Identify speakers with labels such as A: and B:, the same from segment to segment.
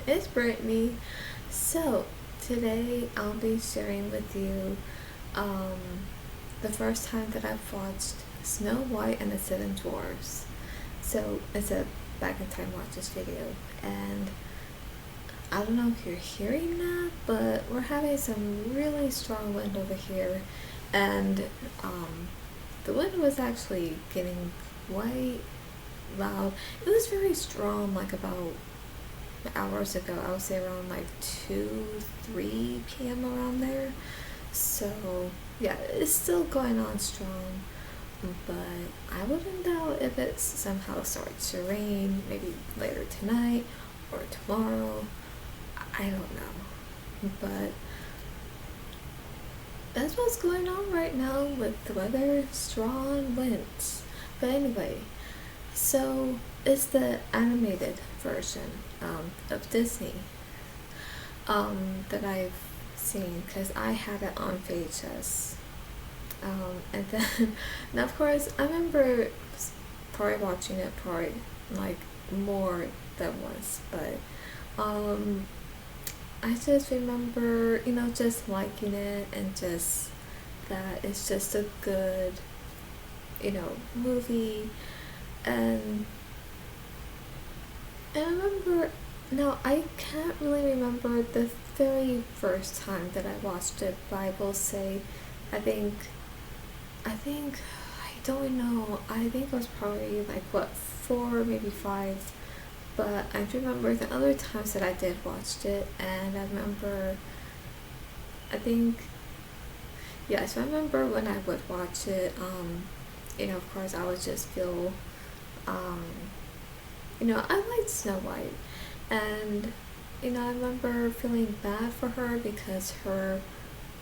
A: It's Brittany. So, today I'll be sharing with you um, the first time that I've watched Snow White and the Seven Dwarfs. So, it's a back in time watches video, and I don't know if you're hearing that, but we're having some really strong wind over here, and the wind was actually getting quite loud. It was very strong, like about hours ago. I would say around like 2, 3 p.m. around there. So yeah, it's still going on strong, but I wouldn't doubt if it somehow starts to rain, maybe later tonight or tomorrow. I don't know, but that's what's going on right now with the weather, strong winds. But anyway, so it's the animated version of Disney that I've seen because I had it on VHS. And then, now of course, I remember probably watching it probably like more than once, but I just remember, just liking it and just that it's just a good, movie. And I remember, now I can't really remember the very first time that I watched it, but I will say, I think, I don't know, I think it was probably like what, 4, maybe 5, but I do remember the other times that I did watched it, and I remember, I think, yes, I remember when I would watch it, of course I would just feel, um, I liked Snow White, and, I remember feeling bad for her because her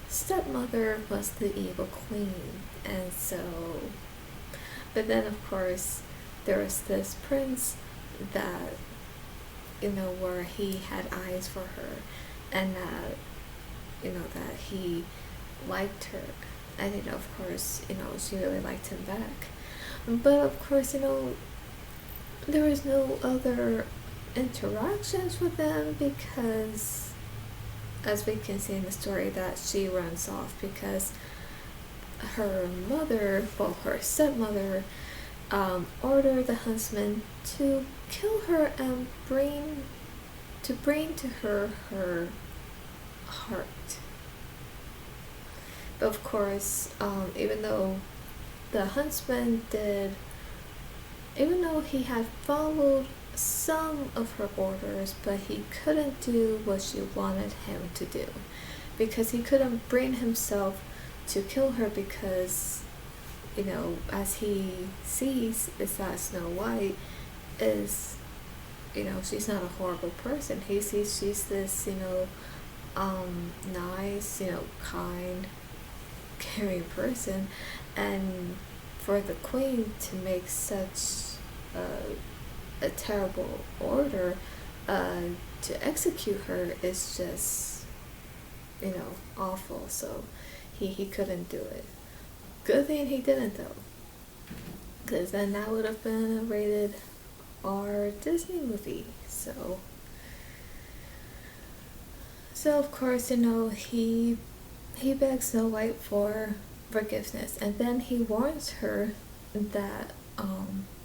A: stepmother was the evil queen, and so, but then of course there was this prince that, where he had eyes for her, and that, that he liked her, and, of course, she really liked him back. But of course, there was no other interactions with them because, as we can see in the story, that she runs off because her mother, well, her stepmother, ordered the huntsman to kill her and bring to her her heart. But of course, even though the huntsman did, even though he had followed some of her orders, but he couldn't do what she wanted him to do because he couldn't bring himself to kill her because, as he sees, is that Snow White is, she's not a horrible person. He sees she's this, nice, kind, caring person, and for the queen to make such a terrible order to execute her is just, awful. So he couldn't do it. Good thing he didn't though, because then that would have been a rated R Disney movie. So of course, he begs Snow White for forgiveness, and then he warns her that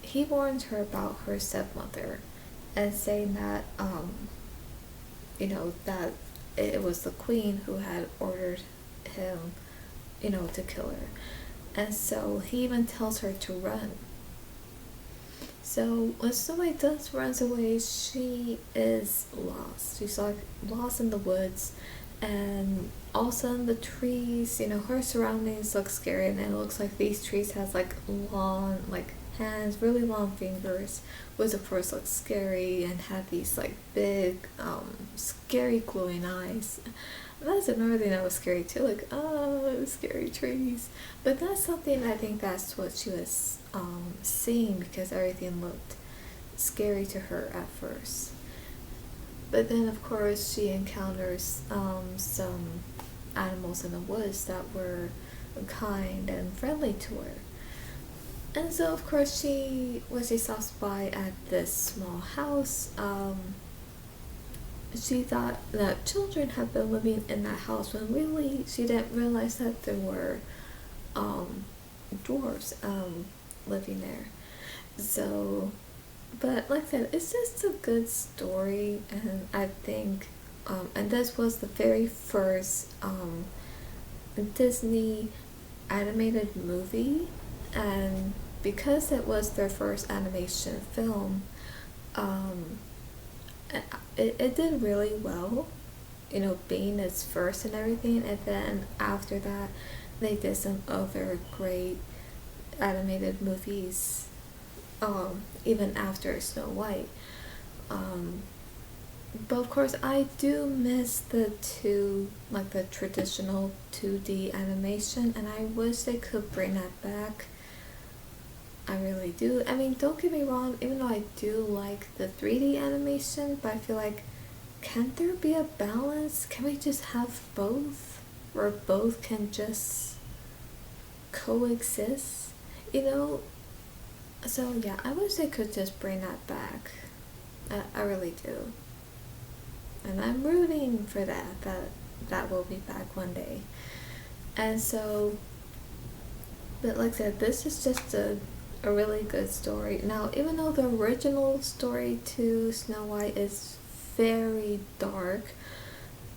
A: he warns her about her stepmother, and saying that that it was the queen who had ordered him, to kill her, and so he even tells her to run. So when Snow White does runs away, she is lost. She's like lost in the woods, and all of a sudden the trees, her surroundings look scary, and it looks like these trees has like long, like hands, really long fingers, which of course looks scary, and had these like big, scary glowing eyes. That's another thing that was scary too, like, oh, scary trees. But that's something, I think that's what she was seeing, because everything looked scary to her at first. But then, of course, she encounters some animals in the woods that were kind and friendly to her. And so, of course, when she stops by at this small house, she thought that children had been living in that house when really she didn't realize that there were um, dwarves living there. So, but like I said, it's just a good story, and I think, and this was the very first Disney animated movie, and because it was their first animation film, um, it did really well, you know, being its first and everything. And then after that, they did some other great animated movies, even after Snow White. Um, but of course, I do miss the like the traditional 2D animation, and I wish they could bring that back. I really do. I mean, don't get me wrong, even though I do like the 3D animation, but I feel like, can there be a balance? Can we just have both? Where both can just coexist? You know? So, yeah, I wish they could just bring that back. I really do. And I'm rooting for that will be back one day. And so, but like I said, this is just a really good story. Now, even though the original story to Snow White is very dark,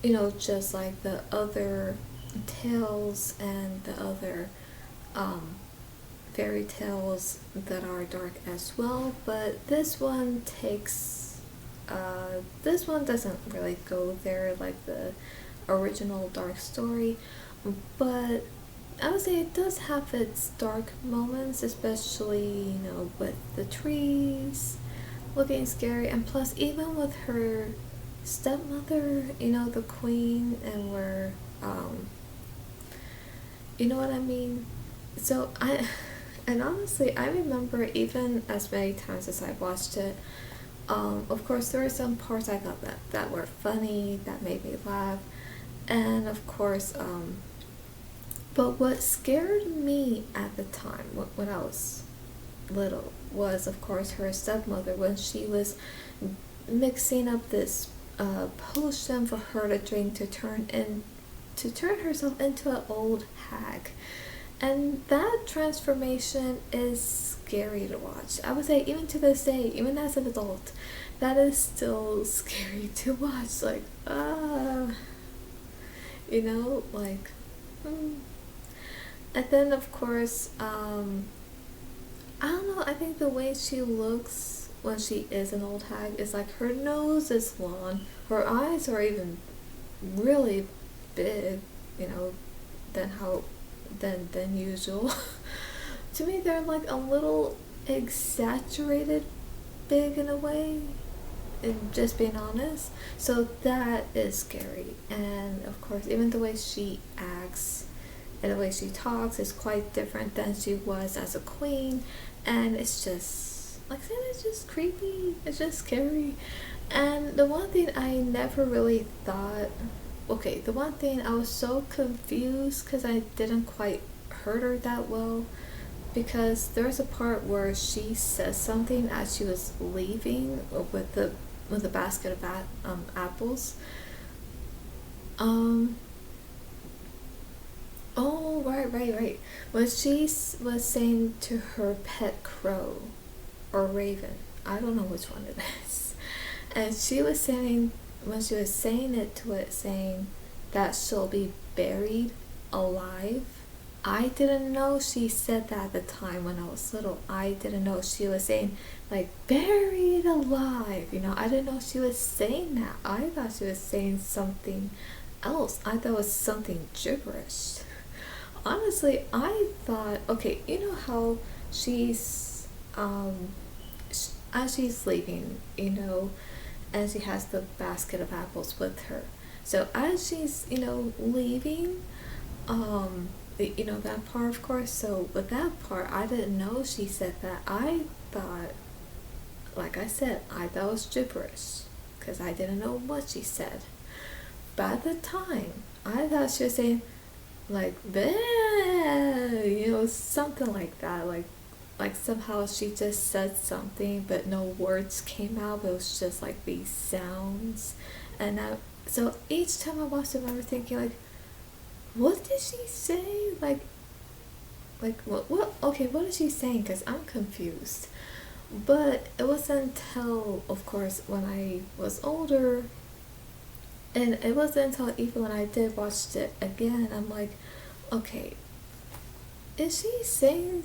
A: you know, just like the other tales and the other fairy tales that are dark as well, but this one doesn't really go there like the original dark story, but I would say it does have its dark moments, especially, you know, with the trees looking scary, and plus even with her stepmother, you know, the queen, and where, you know what I mean? So and honestly, I remember even as many times as I watched it, of course, there were some parts I thought that were funny, that made me laugh, and of course, but what scared me at the time, when I was little, was of course her stepmother when she was mixing up this potion for her to drink to turn herself into an old hag. And that transformation is scary to watch. I would say even to this day, even as an adult, that is still scary to watch. Like, you know, like, and then of course, I don't know, I think the way she looks when she is an old hag is like her nose is long, her eyes are even really big, you know, than how than usual. To me, they're like a little exaggerated big in a way, and just being honest. So that is scary. And of course, even the way she acts and the way she talks is quite different than she was as a queen. And it's just, like I said, it's just creepy. It's just scary. And the one thing I never really thought, okay, the one thing I was so confused because I didn't quite heard her that well, because there's a part where she says something as she was leaving with the basket of apples. Oh, right. When she was saying to her pet crow or raven, I don't know which one it is, and she was saying, when she was saying it to it, saying that she'll be buried alive. I didn't know she said that at the time when I was little. I didn't know she was saying like buried alive. You know, I didn't know she was saying that. I thought she was saying something else. I thought it was something gibberish. Honestly, I thought, okay, you know how she's as she's leaving, you know, and she has the basket of apples with her. So as she's, you know, leaving, you know, that part, of course. So with that part, I didn't know she said that. I thought, like I said, I thought it was gibberish because I didn't know what she said. But at the time, I thought she was saying like, bleh, you know, something like that. Like somehow she just said something, but no words came out. But it was just like these sounds, And so each time I watched it, I remember thinking like, what did she say? Like what? Okay, what is she saying? Because I'm confused. But it wasn't until, of course, when I was older, and it wasn't until even when I did watch it again, I'm like, okay, is she saying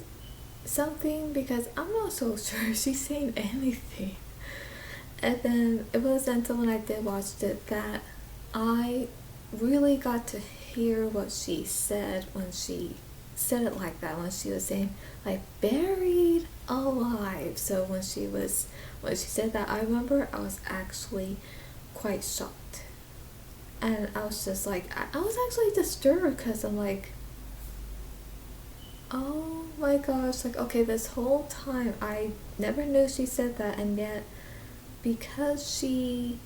A: something? Because I'm not so sure if she's saying anything. And then it wasn't until when I did watch it that I really got to hear what she said when she said it like that, when she was saying like buried alive. So when she said that, I remember I was actually quite shocked. And I was just like, I was actually disturbed because I'm like, oh my gosh, like, okay, this whole time I never knew she said that, and yet because she,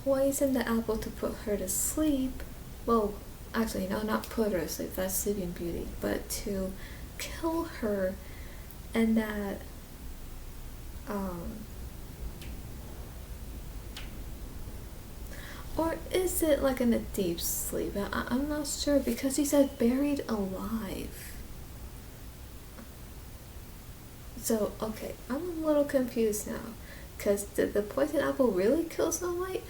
A: poisoned the apple to put her to sleep, well, actually, no, not put her to sleep, that's Sleeping Beauty, but to kill her, and that, um, or is it like in a deep sleep? I'm not sure because he said buried alive. So, okay, I'm a little confused now. Because did the poison apple really kill Snow White?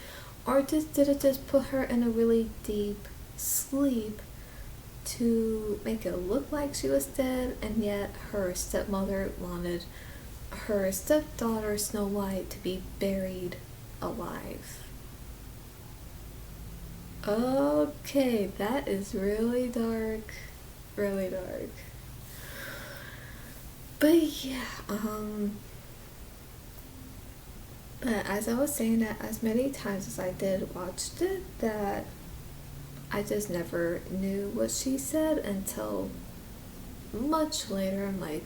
A: Or did it just put her in a really deep sleep to make it look like she was dead, and yet her stepmother wanted her stepdaughter Snow White to be buried alive? Okay, that is really dark. Really dark. But yeah, but as I was saying that as many times as I did watched it, that I just never knew what she said until much later. I'm like,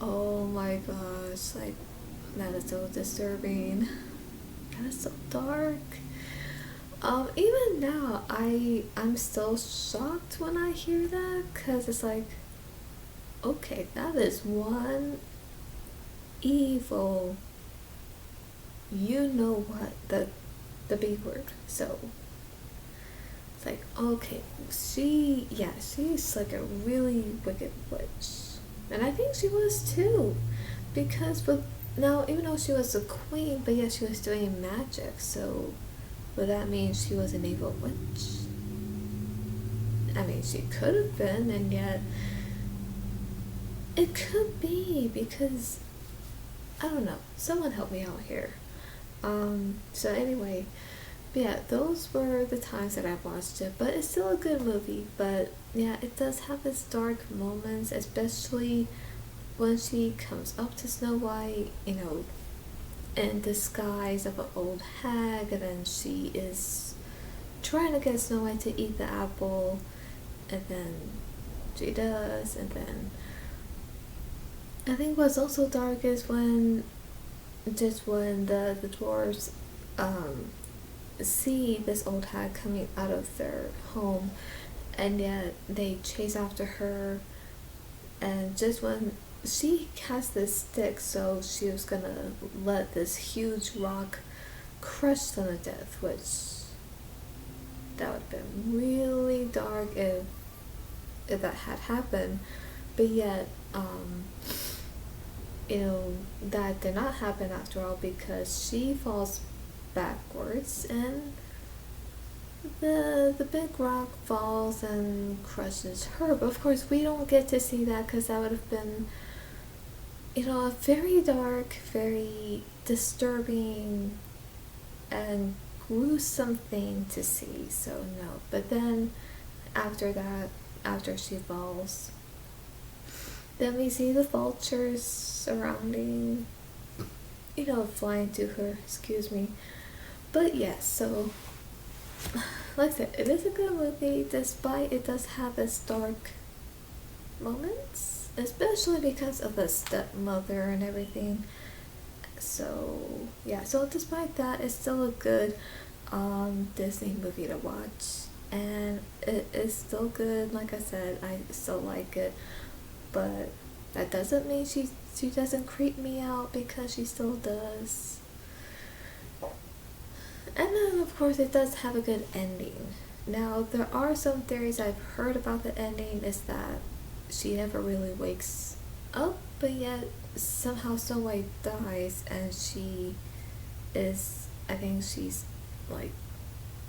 A: oh my gosh, like that is so disturbing. That is so dark. Even now, I'm still shocked when I hear that, cause it's like, okay, that is one evil, what, the B word. So it's like, okay, she's like a really wicked witch, and I think she was too, because with now, even though she was a queen, but yet she was doing magic, so would that mean she was an evil witch? I mean, she could have been, and yet it could be, because I don't know. Someone help me out here. So anyway, yeah, those were the times that I watched it, but it's still a good movie. But yeah, it does have its dark moments, especially when she comes up to Snow White, in disguise of an old hag, and then she is trying to get Snow White to eat the apple, and then she does, and then I think what's also dark is when the dwarves see this old hag coming out of their home, and yet they chase after her, and just when she has this stick, so she was gonna let this huge rock crush them to death, which that would have been really dark if that had happened. But yet, that did not happen after all, because she falls backwards and the big rock falls and crushes her. But of course we don't get to see that, because that would have been a very dark, very disturbing and gruesome thing to see. So no. But then after that, after she falls, then we see the vultures surrounding, flying to her, excuse me. But yes, so like I said, it is a good movie, despite it does have its dark moments, especially because of the stepmother and everything. So yeah, so despite that, it's still a good Disney movie to watch, and it is still good. Like I said, I still like it, but that doesn't mean she doesn't creep me out, because she still does. And then, of course, it does have a good ending. Now, there are some theories I've heard about the ending is that she never really wakes up, but yet somehow Snow White dies and she is, I think she's like,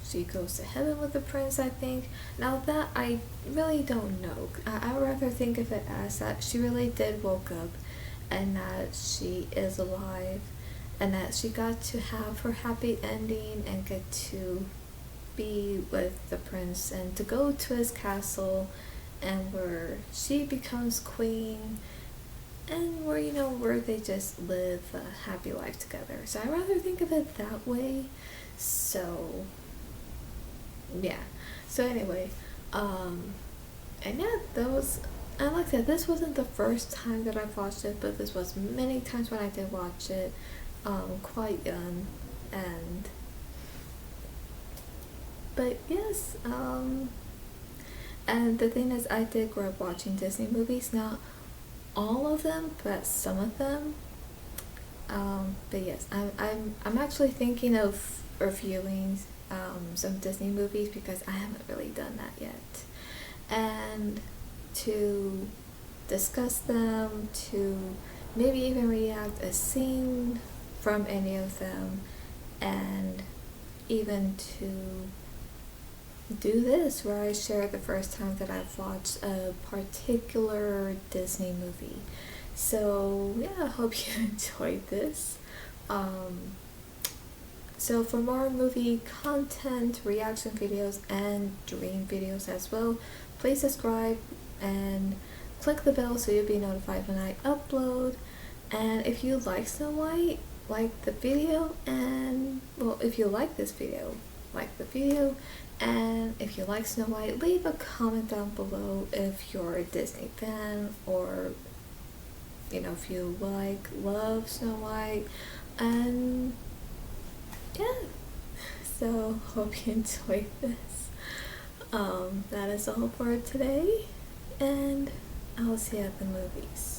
A: she goes to heaven with the prince, I think. Now, that I really don't know. I rather think of it as that she really did woke up and that she is alive and that she got to have her happy ending and get to be with the prince and to go to his castle and where she becomes queen and where where they just live a happy life together. So I rather think of it that way. So yeah. So anyway, and yeah, those. And like I said, this wasn't the first time that I've watched it, but this was many times when I did watch it, quite young, and but yes, and the thing is, I did grow up watching Disney movies. Not all of them, but some of them. But yes, I'm actually thinking of reviewing some Disney movies because I haven't really done that yet, and to discuss them, to maybe even react a scene from any of them, and even to do this where I share the first time that I've watched a particular Disney movie. So yeah, I hope you enjoyed this. So for more movie content, reaction videos, and dream videos as well, please subscribe and click the bell so you'll be notified when I upload. And if you like Snow White, like the video, and well, if you like this video, like the video, and if you like Snow White, leave a comment down below if you're a Disney fan or if you love Snow White. And yeah, so hope you enjoyed this. That is all for today, and I'll see you at the movies.